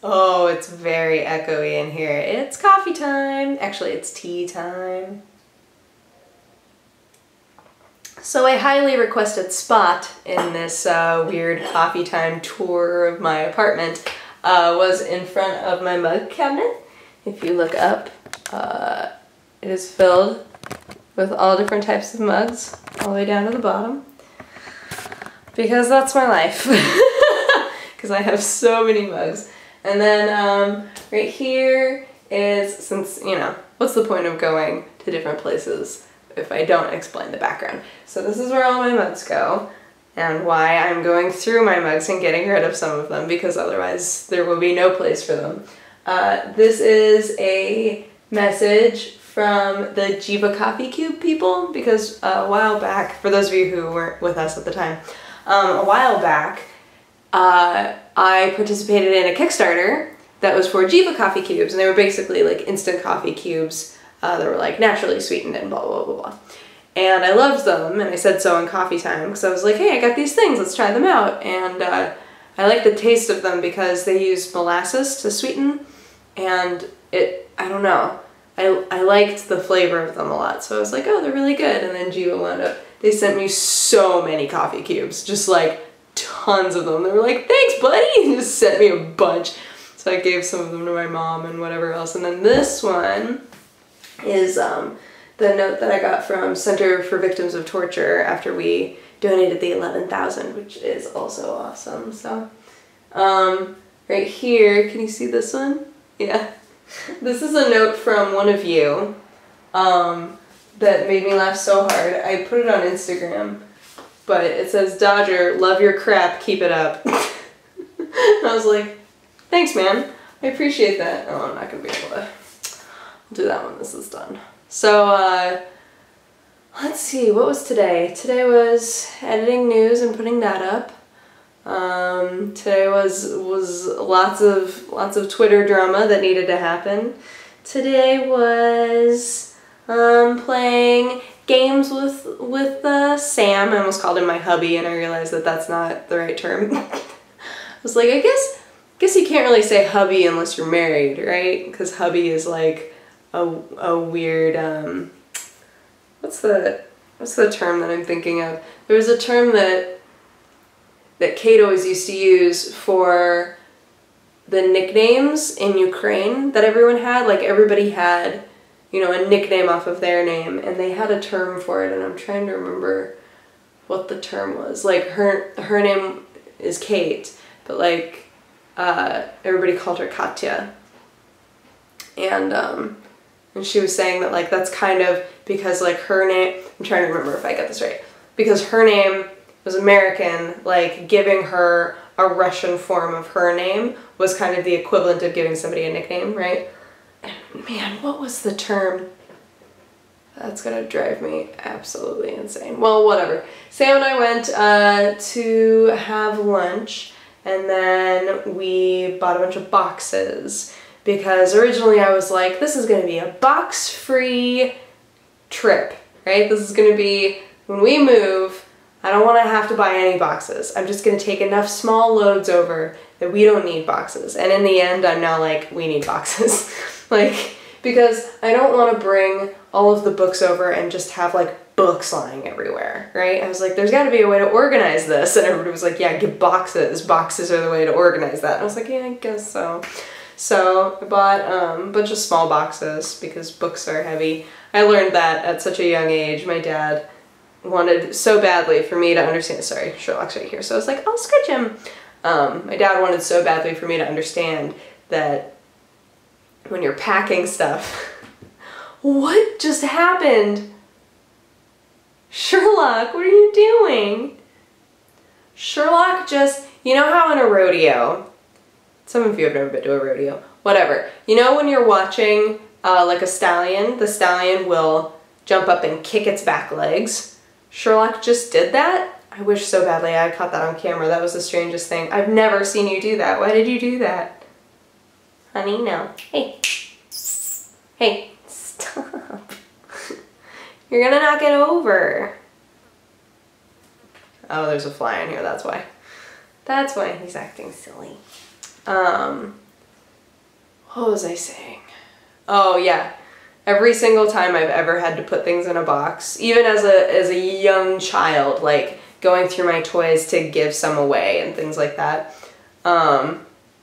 Oh, it's very echoey in here. It's coffee time. Actually, it's tea time. So a highly requested spot in this weird coffee time tour of my apartment was in front of my mug cabinet. If you look up, it is filled with all different types of mugs, all the way down to the bottom. Because that's my life. Because I have so many mugs. And then right here is, since, you know, what's the point of going to different places if I don't explain the background? So this is where all my mugs go, and why I'm going through my mugs and getting rid of some of them, because otherwise there will be no place for them. This is a message from the Jiva Coffee Cube people, because a while back, for those of you who weren't with us at the time, a while back, I participated in a Kickstarter that was for Jiva coffee cubes, and they were basically like instant coffee cubes that were like naturally sweetened and blah, blah, blah, blah. And I loved them, and I said so in coffee time, because I was like, hey, I got these things, let's try them out. And I like the taste of them because they use molasses to sweeten, and I don't know, I liked the flavor of them a lot, so I was like, oh, they're really good. And then Jiva wound up, they sent me so many coffee cubes, just like tons of them. They were like, thanks buddy, and just sent me a bunch. So I gave some of them to my mom and whatever else. And then this one is the note that I got from Center for Victims of Torture after we donated the 11,000, which is also awesome. So right here, can you see this one? Yeah. This is a note from one of you that made me laugh so hard. I put it on Instagram, but it says, Dodger, love your crap, keep it up. And I was like, thanks man, I appreciate that. Oh, I'm not gonna be able to, I'll do that when this is done. So let's see, what was today? Today was editing news and putting that up. Today was lots of Twitter drama that needed to happen. Today was playing games with Sam. I almost called him my hubby, and I realized that that's not the right term. I was like, I guess you can't really say hubby unless you're married, right? Because hubby is like a weird what's the term that I'm thinking of? There was a term that Kate always used to use for the nicknames in Ukraine that everyone had. Like everybody had, you know, a nickname off of their name, and they had a term for it, and I'm trying to remember what the term was. Like her name is Kate, but like everybody called her Katya. And she was saying that like that's kind of because like her name, I'm trying to remember if I get this right, because her name was American, like giving her a Russian form of her name was kind of the equivalent of giving somebody a nickname, right? And man, what was the term? That's gonna drive me absolutely insane. Well, whatever. Sam and I went to have lunch, and then we bought a bunch of boxes, because originally I was like, this is gonna be a box-free trip, right? This is gonna be, when we move, I don't want to have to buy any boxes. I'm just going to take enough small loads over that we don't need boxes. And in the end, I'm now like, we need boxes. Like, because I don't want to bring all of the books over and just have like books lying everywhere, right? I was like, there's got to be a way to organize this. And everybody was like, yeah, get boxes. Boxes are the way to organize that. And I was like, yeah, I guess so. So I bought a bunch of small boxes because books are heavy. I learned that at such a young age. My dad wanted so badly for me to understand, sorry, Sherlock's right here, so I was like, I'll scratch him. My dad wanted so badly for me to understand that when you're packing stuff, what just happened? Sherlock, what are you doing? Sherlock just, you know how in a rodeo, some of you have never been to a rodeo, whatever, you know when you're watching like a stallion, the stallion will jump up and kick its back legs. Sherlock just did that. I wish so badly I caught that on camera. That was the strangest thing. I've never seen you do that. Why did you do that? Honey, no. Hey. Hey, stop. You're gonna knock it over. Oh, there's a fly in here, that's why. That's why he's acting silly. What was I saying? Oh yeah. Every single time I've ever had to put things in a box, even as a young child, like going through my toys to give some away and things like that,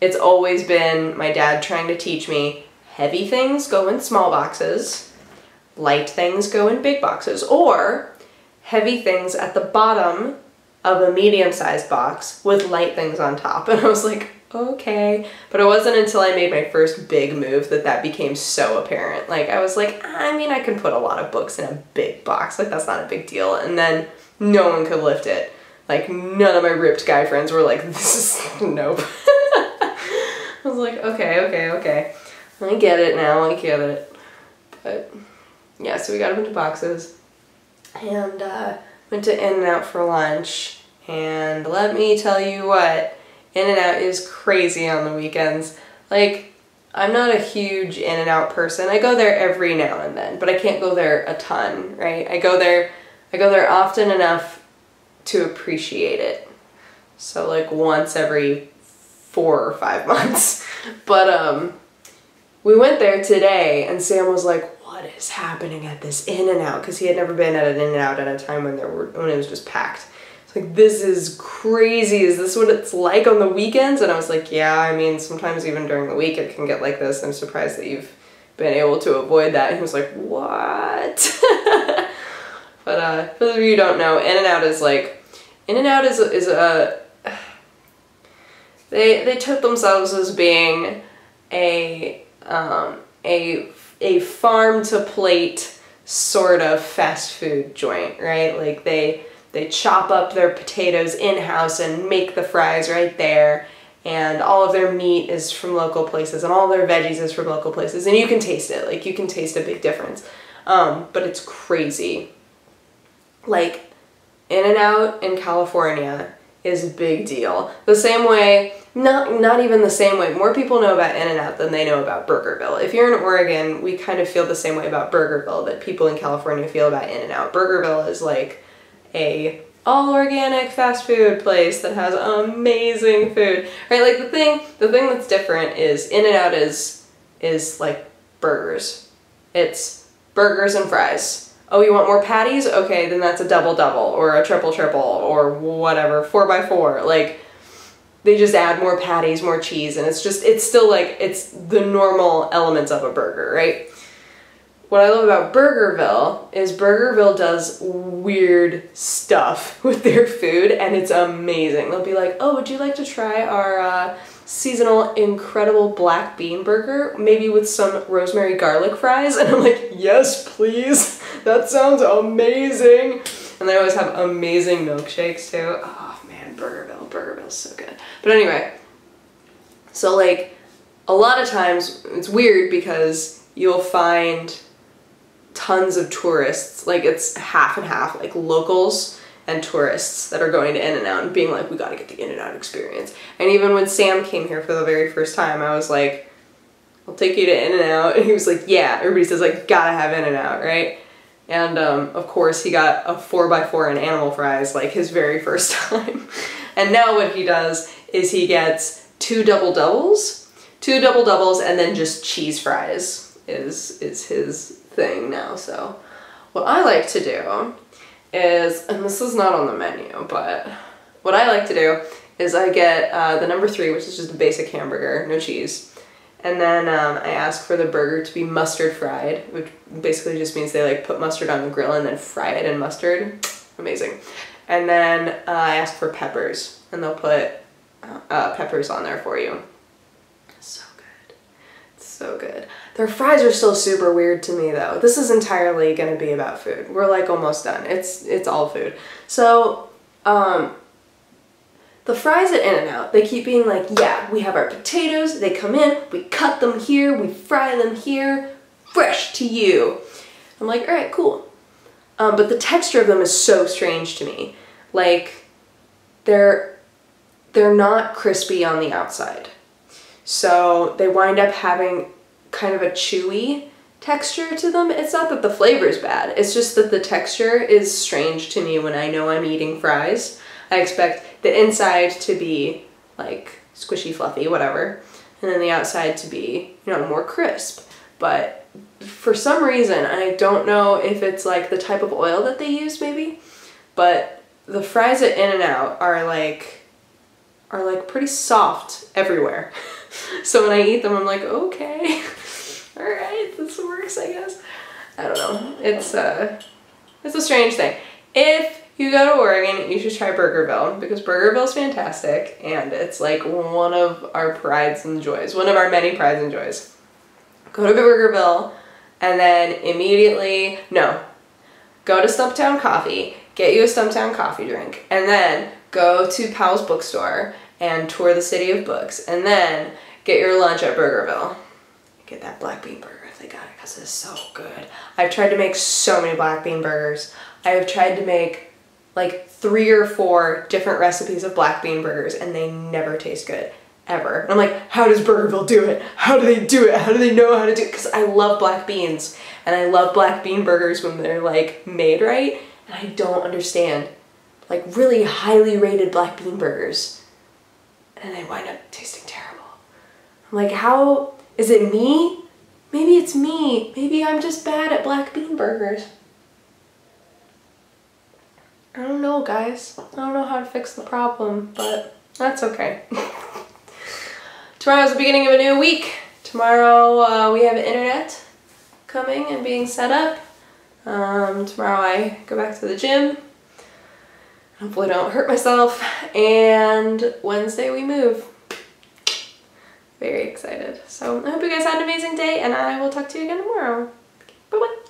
it's always been my dad trying to teach me heavy things go in small boxes, light things go in big boxes, or heavy things at the bottom of a medium-sized box with light things on top. And I was like, okay. But it wasn't until I made my first big move that became so apparent. Like, I was like, I mean, I can put a lot of books in a big box. Like, that's not a big deal. And then no one could lift it. Like, none of my ripped guy friends were like, this is, nope. I was like, okay. I get it now, I get it. But, yeah, so we got a bunch of boxes. And, went to In-N-Out for lunch. And let me tell you what, In-N-Out is crazy on the weekends. Like, I'm not a huge In-N-Out person. I go there every now and then, but I can't go there a ton, right? I go there often enough to appreciate it. So like once every 4 or 5 months. But we went there today and Sam was like, what is happening at this In-N-Out? Because he had never been at an In-N-Out at a time when it was just packed. Like, this is crazy. Is this what it's like on the weekends? And I was like, yeah, I mean, sometimes even during the week it can get like this. I'm surprised that you've been able to avoid that. And he was like, what? But for those of you who don't know, In-N-Out is a they took themselves as being a farm to plate sort of fast food joint, right? Like they chop up their potatoes in-house and make the fries right there, and all of their meat is from local places, and all their veggies is from local places, and you can taste it. Like, you can taste a big difference. But it's crazy. Like, In-N-Out in California is a big deal. The same way, not even the same way, more people know about In-N-Out than they know about Burgerville. If you're in Oregon, we kind of feel the same way about Burgerville that people in California feel about In-N-Out. Burgerville is like a all-organic fast food place that has amazing food, right? Like, the thing that's different is In-N-Out is like burgers. It's burgers and fries. Oh, you want more patties? Okay, then that's a double-double or a triple-triple or whatever, 4x4. Like, they just add more patties, more cheese, and it's still like, it's the normal elements of a burger, right? What I love about Burgerville is Burgerville does weird stuff with their food, and it's amazing. They'll be like, oh, would you like to try our seasonal incredible black bean burger, maybe with some rosemary garlic fries? And I'm like, yes, please. That sounds amazing. And they always have amazing milkshakes too. Oh man, Burgerville's so good. But anyway, so like, a lot of times it's weird because you'll find tons of tourists, like it's half and half, like locals and tourists that are going to In-N-Out and being like, we gotta get the In-N-Out experience. And even when Sam came here for the very first time, I was like, I'll take you to In-N-Out. And he was like, yeah, everybody says like, gotta have In-N-Out, right? And of course he got a 4x4 and animal fries like his very first time. And now what he does is he gets 2 double-doubles, and then just cheese fries is his thing now. So what I like to do is, and this is not on the menu, but what I like to do is I get the number 3, which is just a basic hamburger, no cheese. And then I ask for the burger to be mustard fried, which basically just means they like put mustard on the grill and then fry it in mustard. Amazing. And then I ask for peppers, and they'll put peppers on there for you. So good. It's so good. Their fries are still super weird to me though. This is entirely gonna be about food. We're like almost done. It's all food. So, the fries at In-N-Out, they keep being like, yeah, we have our potatoes, they come in, we cut them here, we fry them here, fresh to you. I'm like, all right, cool. But the texture of them is so strange to me. Like, they're not crispy on the outside. So they wind up having kind of a chewy texture to them. It's not that the flavor is bad, it's just that the texture is strange to me when I know I'm eating fries. I expect the inside to be like squishy, fluffy, whatever, and then the outside to be, you know, more crisp. But for some reason, I don't know if it's like the type of oil that they use maybe, but the fries at In-N-Out are like pretty soft everywhere. So when I eat them, I'm like, okay, all right, this works, I guess. I don't know. It's a strange thing. If you go to Oregon, you should try Burgerville, because Burgerville's fantastic, and it's like one of our prides and joys, one of our many prides and joys. Go to Burgerville, and then immediately, no, go to Stumptown Coffee, get you a Stumptown coffee drink, and then go to Powell's Bookstore and tour the City of Books, and then get your lunch at Burgerville. Get that black bean burger if they got it, because it's so good. I've tried to make so many black bean burgers. I have tried to make like 3 or 4 different recipes of black bean burgers, and they never taste good, ever. And I'm like, how does Burgerville do it? How do they do it? How do they know how to do it? Because I love black beans, and I love black bean burgers when they're like made right, and I don't understand like really highly rated black bean burgers, and they wind up tasting terrible. I'm like, how, is it me? Maybe it's me. Maybe I'm just bad at black bean burgers. I don't know, guys. I don't know how to fix the problem, but that's okay. Tomorrow's the beginning of a new week. Tomorrow we have internet coming and being set up. Tomorrow I go back to the gym. Hopefully don't hurt myself. And Wednesday we move. Very excited. So I hope you guys had an amazing day, and I will talk to you again tomorrow. Bye-bye.